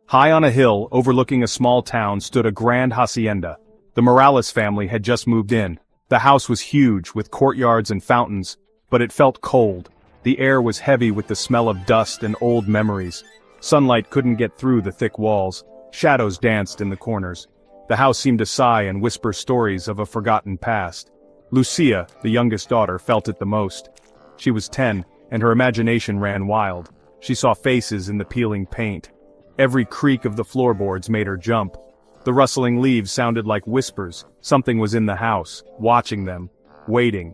High on a hill overlooking a small town stood a grand hacienda. The Morales family had just moved in. The house was huge, with courtyards and fountains, but it felt cold. The air was heavy with the smell of dust and old memories. Sunlight couldn't get through the thick walls. Shadows danced in the corners. The house seemed to sigh and whisper stories of a forgotten past. Lucía, the youngest daughter, felt it the most. She was 10, and her imagination ran wild. She saw faces in the peeling paint. Every creak of the floorboards made her jump. The rustling leaves sounded like whispers. Something was in the house, watching them, waiting.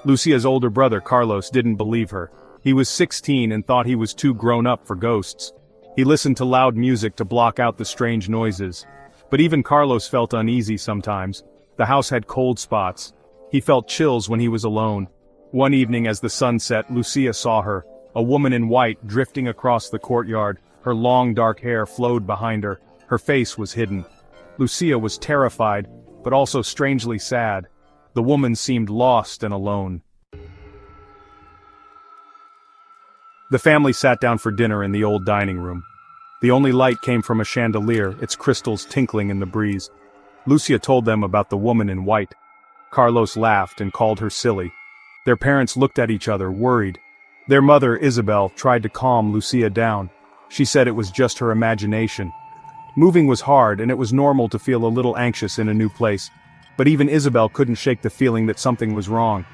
Lucia's older brother Carlos didn't believe her. He was 16 and thought he was too grown up for ghosts. He listened to loud music to block out the strange noises. But even Carlos felt uneasy sometimes. The house had cold spots. He felt chills when he was alone. One evening as the sun set, Lucía saw her, a woman in white drifting across the courtyard. Her long dark hair flowed behind her. Her face was hidden. Lucía was terrified, but also strangely sad. The woman seemed lost and alone. The family sat down for dinner in the old dining room. The only light came from a chandelier, its crystals tinkling in the breeze. Lucía told them about the woman in white. Carlos laughed and called her silly. Their parents looked at each other, worried. Their mother, Isabel, tried to calm Lucía down. She said it was just her imagination. Moving was hard, and it was normal to feel a little anxious in a new place. But even Isabel couldn't shake the feeling that something was wrong.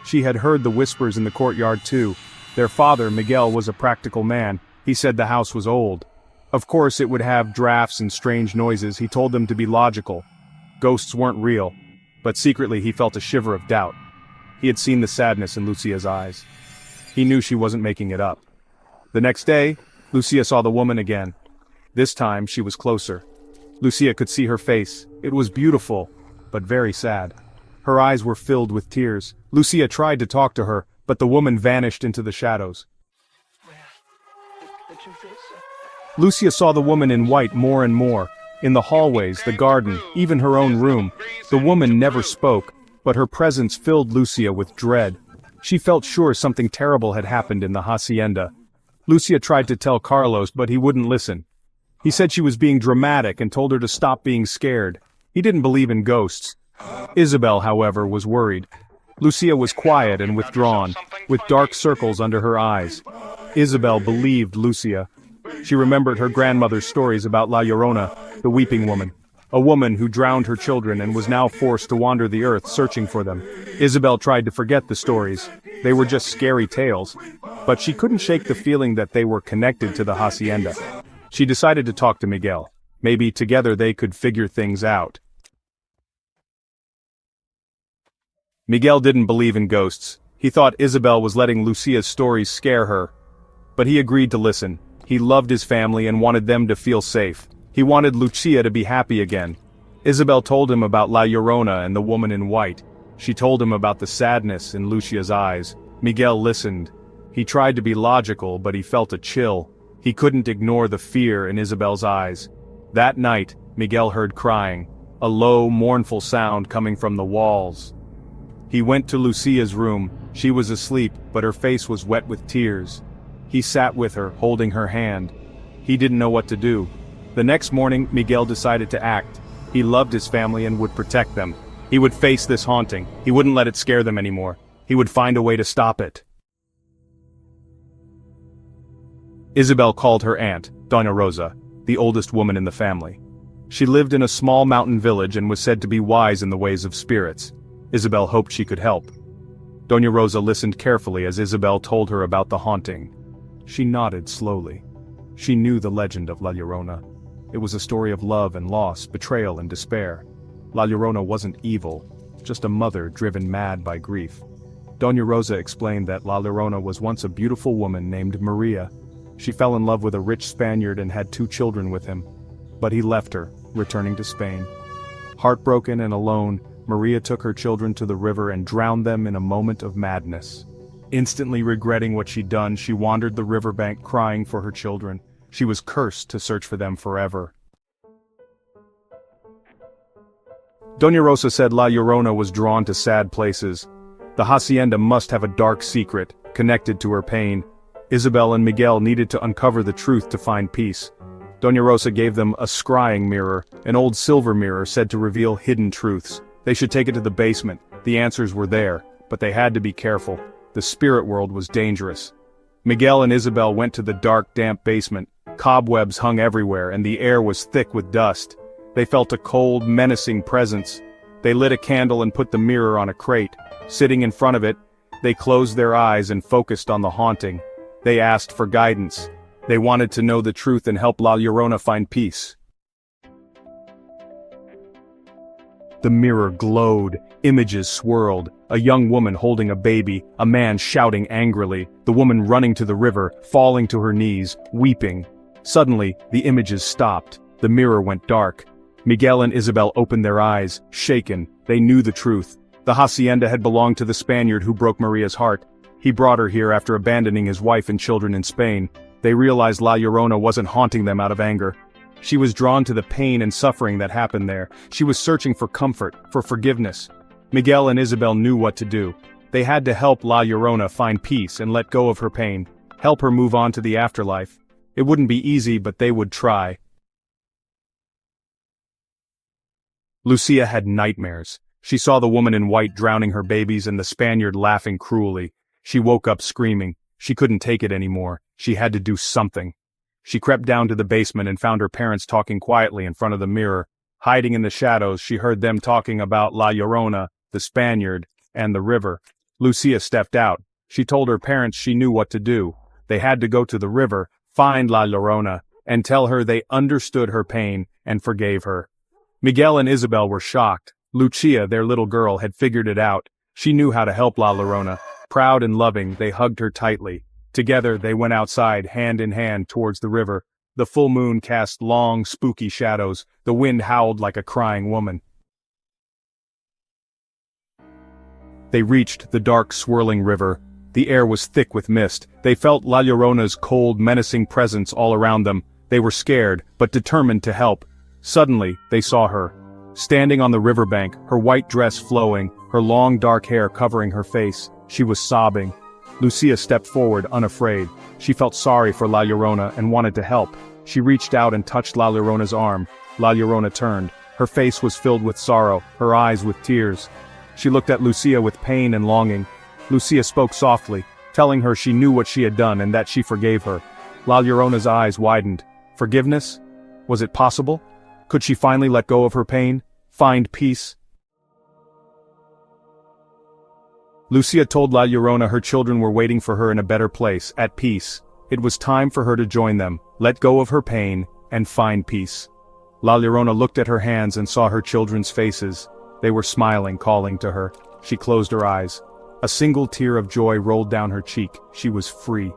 She had heard the whispers in the courtyard too. Their father, Miguel, was a practical man. He said the house was old. Of course it would have drafts and strange noises. He told them to be logical. Ghosts weren't real. But secretly he felt a shiver of doubt. He had seen the sadness in Lucia's eyes. He knew she wasn't making it up. The next day, Lucía saw the woman again. This time she was closer. Lucía could see her face. It was beautiful, but very sad. Her eyes were filled with tears. Lucía tried to talk to her, but the woman vanished into the shadows. Lucía saw the woman in white more and more. In the hallways, the garden, even her own room. The woman never spoke, but her presence filled Lucía with dread. She felt sure something terrible had happened in the hacienda. Lucía tried to tell Carlos, but he wouldn't listen. He said she was being dramatic and told her to stop being scared. He didn't believe in ghosts. Isabel, however, was worried. Lucía was quiet and withdrawn, with dark circles under her eyes. Isabel believed Lucía. She remembered her grandmother's stories about La Llorona, the weeping woman. A woman who drowned her children and was now forced to wander the earth searching for them. Isabel tried to forget the stories. They were just scary tales. But she couldn't shake the feeling that they were connected to the hacienda. She decided to talk to Miguel. Maybe together they could figure things out. Miguel didn't believe in ghosts. He thought Isabel was letting Lucia's stories scare her. But he agreed to listen. He loved his family and wanted them to feel safe. He wanted Lucía to be happy again. Isabel told him about La Llorona and the woman in white. She told him about the sadness in Lucia's eyes. Miguel listened. He tried to be logical, but he felt a chill. He couldn't ignore the fear in Isabel's eyes. That night, Miguel heard crying, a low, mournful sound coming from the walls. He went to Lucia's room. She was asleep, but her face was wet with tears. He sat with her, holding her hand. He didn't know what to do. The next morning, Miguel decided to act. He loved his family and would protect them. He would face this haunting. He wouldn't let it scare them anymore. He would find a way to stop it. Isabel called her aunt, Doña Rosa, the oldest woman in the family. She lived in a small mountain village and was said to be wise in the ways of spirits. Isabel hoped she could help. Doña Rosa listened carefully as Isabel told her about the haunting. She nodded slowly. She knew the legend of La Llorona. It was a story of love and loss, betrayal and despair. La Llorona wasn't evil, just a mother driven mad by grief. Doña Rosa explained that La Llorona was once a beautiful woman named Maria. She fell in love with a rich Spaniard and had 2 children with him. But he left her, returning to Spain. Heartbroken and alone, Maria took her children to the river and drowned them in a moment of madness. Instantly regretting what she'd done, she wandered the riverbank crying for her children. She was cursed to search for them forever. Doña Rosa said La Llorona was drawn to sad places. The hacienda must have a dark secret, connected to her pain. Isabel and Miguel needed to uncover the truth to find peace. Doña Rosa gave them a scrying mirror, an old silver mirror said to reveal hidden truths. They should take it to the basement. The answers were there, but they had to be careful. The spirit world was dangerous. Miguel and Isabel went to the dark, damp basement. Cobwebs hung everywhere, and the air was thick with dust. They felt a cold, menacing presence. They lit a candle and put the mirror on a crate. Sitting in front of it, they closed their eyes and focused on the haunting. They asked for guidance. They wanted to know the truth and help La Llorona find peace. The mirror glowed, images swirled, a young woman holding a baby, a man shouting angrily, the woman running to the river, falling to her knees, weeping. Suddenly, the images stopped. The mirror went dark. Miguel and Isabel opened their eyes, shaken. They knew the truth. The hacienda had belonged to the Spaniard who broke Maria's heart. He brought her here after abandoning his wife and children in Spain. They realized La Llorona wasn't haunting them out of anger. She was drawn to the pain and suffering that happened there. She was searching for comfort, for forgiveness. Miguel and Isabel knew what to do. They had to help La Llorona find peace and let go of her pain, help her move on to the afterlife. It wouldn't be easy, but they would try. Lucía had nightmares. She saw the woman in white drowning her babies and the Spaniard laughing cruelly. She woke up screaming. She couldn't take it anymore. She had to do something. She crept down to the basement and found her parents talking quietly in front of the mirror. Hiding in the shadows, she heard them talking about La Llorona, the Spaniard, and the river. Lucía stepped out. She told her parents she knew what to do. They had to go to the river, find La Llorona, and tell her they understood her pain and forgave her. Miguel and Isabel were shocked. Lucía, their little girl, had figured it out. She knew how to help La Llorona. Proud and loving, they hugged her tightly. Together, they went outside, hand in hand, towards the river. The full moon cast long, spooky shadows. The wind howled like a crying woman. They reached the dark, swirling river. The air was thick with mist. They felt La Llorona's cold, menacing presence all around them. They were scared, but determined to help. Suddenly, they saw her. Standing on the riverbank, her white dress flowing, her long dark hair covering her face. She was sobbing. Lucía stepped forward, unafraid. She felt sorry for La Llorona and wanted to help. She reached out and touched La Llorona's arm. La Llorona turned. Her face was filled with sorrow, her eyes with tears. She looked at Lucía with pain and longing. Lucía spoke softly, telling her she knew what she had done and that she forgave her. La Llorona's eyes widened. Forgiveness? Was it possible? Could she finally let go of her pain? Find peace? Lucía told La Llorona her children were waiting for her in a better place, at peace. It was time for her to join them, let go of her pain, and find peace. La Llorona looked at her hands and saw her children's faces. They were smiling, calling to her. She closed her eyes. A single tear of joy rolled down her cheek. She was free.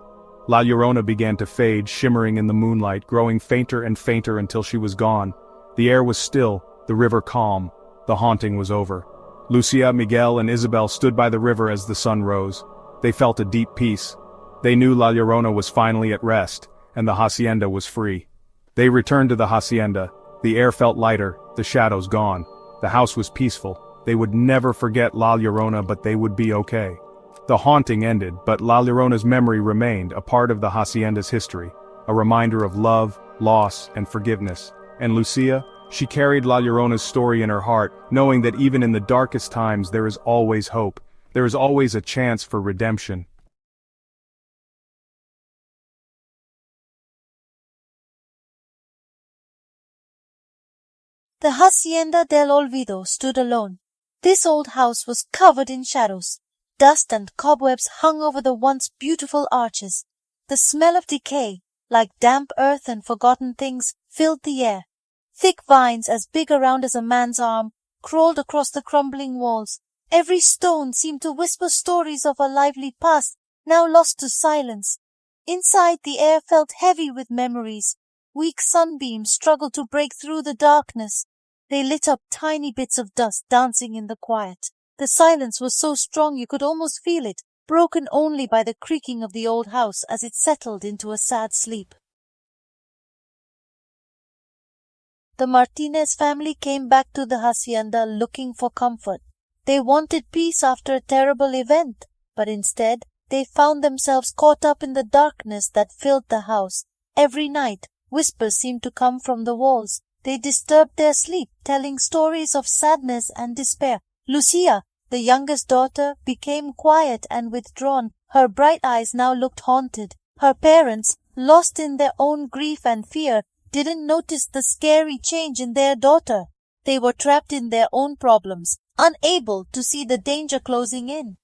La Llorona began to fade, shimmering in the moonlight, growing fainter and fainter until she was gone. The air was still, the river calm. The haunting was over. Lucía, Miguel, and Isabel stood by the river as the sun rose. They felt a deep peace. They knew La Llorona was finally at rest, and the hacienda was free. They returned to the hacienda. The air felt lighter, the shadows gone. The house was peaceful. They would never forget La Llorona, but they would be okay. The haunting ended, but La Llorona's memory remained, a part of the hacienda's history, a reminder of love, loss, and forgiveness. And Lucía? She carried La Llorona's story in her heart, knowing that even in the darkest times there is always hope. There is always a chance for redemption. The Hacienda del Olvido stood alone. This old house was covered in shadows. Dust and cobwebs hung over the once beautiful arches. The smell of decay, like damp earth and forgotten things, filled the air. Thick vines as big around as a man's arm crawled across the crumbling walls. Every stone seemed to whisper stories of a lively past, now lost to silence. Inside, the air felt heavy with memories. Weak sunbeams struggled to break through the darkness. They lit up tiny bits of dust dancing in the quiet. The silence was so strong you could almost feel it, broken only by the creaking of the old house as it settled into a sad sleep. The Martínez family came back to the hacienda looking for comfort. They wanted peace after a terrible event, but instead they found themselves caught up in the darkness that filled the house. Every night, whispers seemed to come from the walls. They disturbed their sleep, telling stories of sadness and despair. Lucía, the youngest daughter, became quiet and withdrawn. Her bright eyes now looked haunted. Her parents, lost in their own grief and fear, didn't notice the scary change in their daughter. They were trapped in their own problems, unable to see the danger closing in.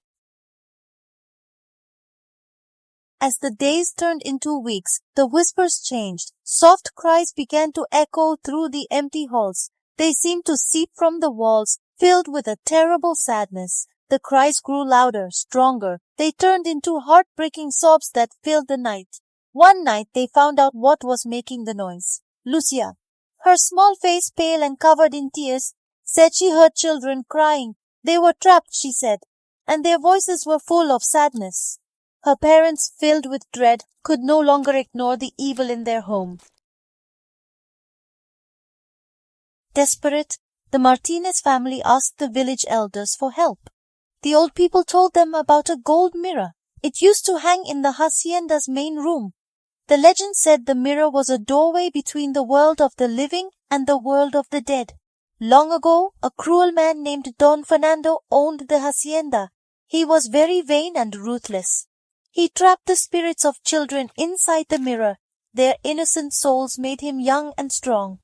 As the days turned into weeks, the whispers changed. Soft cries began to echo through the empty halls. They seemed to seep from the walls, filled with a terrible sadness. The cries grew louder, stronger. They turned into heartbreaking sobs that filled the night. One night they found out what was making the noise. Lucía, her small face pale and covered in tears, said she heard children crying. They were trapped, she said, and their voices were full of sadness. Her parents, filled with dread, could no longer ignore the evil in their home. Desperate, the Martínez family asked the village elders for help. The old people told them about a gold mirror. It used to hang in the hacienda's main room. The legend said the mirror was a doorway between the world of the living and the world of the dead. Long ago, a cruel man named Don Fernando owned the hacienda. He was very vain and ruthless. He trapped the spirits of children inside the mirror. Their innocent souls made him young and strong.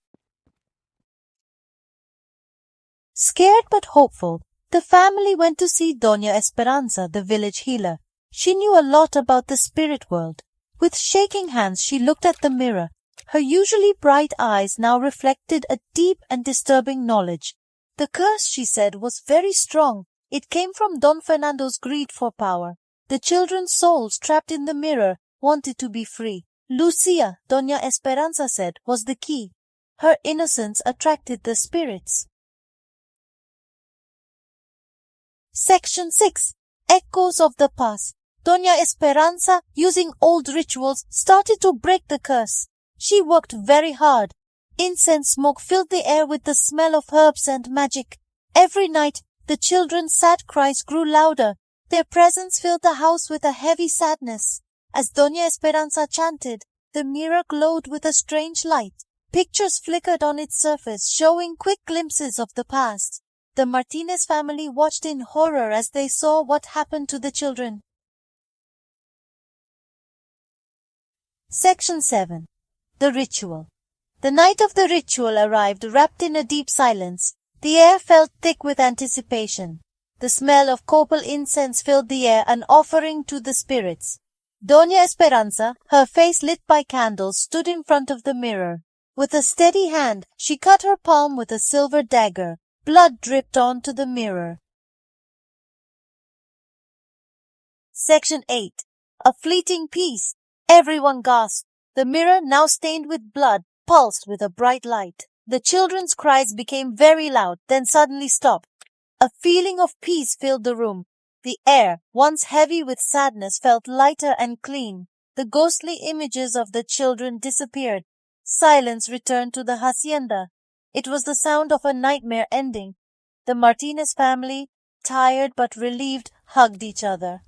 Scared but hopeful, the family went to see Doña Esperanza, the village healer. She knew a lot about the spirit world. With shaking hands, she looked at the mirror. Her usually bright eyes now reflected a deep and disturbing knowledge. The curse, she said, was very strong. It came from Don Fernando's greed for power. The children's souls trapped in the mirror wanted to be free. Lucía, Doña Esperanza said, was the key. Her innocence attracted the spirits. Section 6. Echoes of the Past. Doña Esperanza, using old rituals, started to break the curse. She worked very hard. Incense smoke filled the air with the smell of herbs and magic. Every night, the children's sad cries grew louder. Their presence filled the house with a heavy sadness. As Doña Esperanza chanted, the mirror glowed with a strange light. Pictures flickered on its surface, showing quick glimpses of the past. The Martínez family watched in horror as they saw what happened to the children. Section 7. The Ritual. The night of the ritual arrived wrapped in a deep silence. The air felt thick with anticipation. The smell of copal incense filled the air, an offering to the spirits. Doña Esperanza, her face lit by candles, stood in front of the mirror. With a steady hand, she cut her palm with a silver dagger. Blood dripped onto the mirror. Section 8. A fleeting peace. Everyone gasped. The mirror, now stained with blood, pulsed with a bright light. The children's cries became very loud, then suddenly stopped. A feeling of peace filled the room. The air, once heavy with sadness, felt lighter and clean. The ghostly images of the children disappeared. Silence returned to the hacienda. It was the sound of a nightmare ending. The Martínez family, tired but relieved, hugged each other.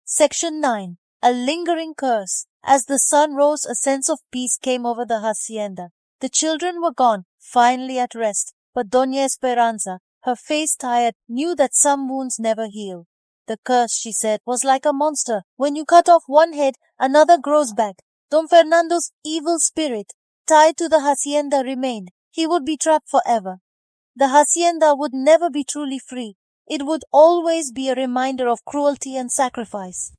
Section 9. A lingering curse. As the sun rose, a sense of peace came over the hacienda. The children were gone, finally at rest, but Doña Esperanza, her face tired, knew that some wounds never heal. The curse, she said, was like a monster. When you cut off one head, another grows back. Don Fernando's evil spirit, tied to the hacienda, remained. He would be trapped forever. The hacienda would never be truly free. It would always be a reminder of cruelty and sacrifice.